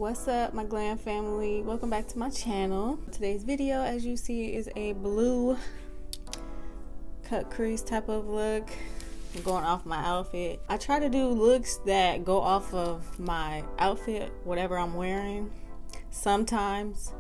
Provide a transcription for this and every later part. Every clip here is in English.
What's up, my glam family? Welcome back to my channel. Today's video, as you see, is a blue cut crease type of look. I'm going off my outfit. I try to do looks that go off of my outfit, whatever I'm wearing, sometimes.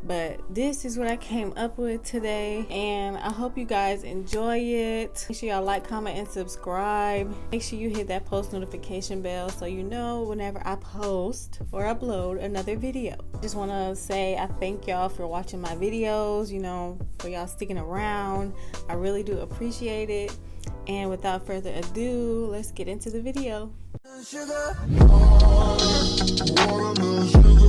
But this is what I came up with today, and I hope you guys enjoy it. Make sure y'all like, comment, and subscribe. Make sure you hit that post notification bell so you know whenever I post or upload another video. Just want to say I thank y'all for watching my videos, for y'all sticking around. I really do appreciate it. And without further ado, let's get into the video. Sugar. Watermelon sugar.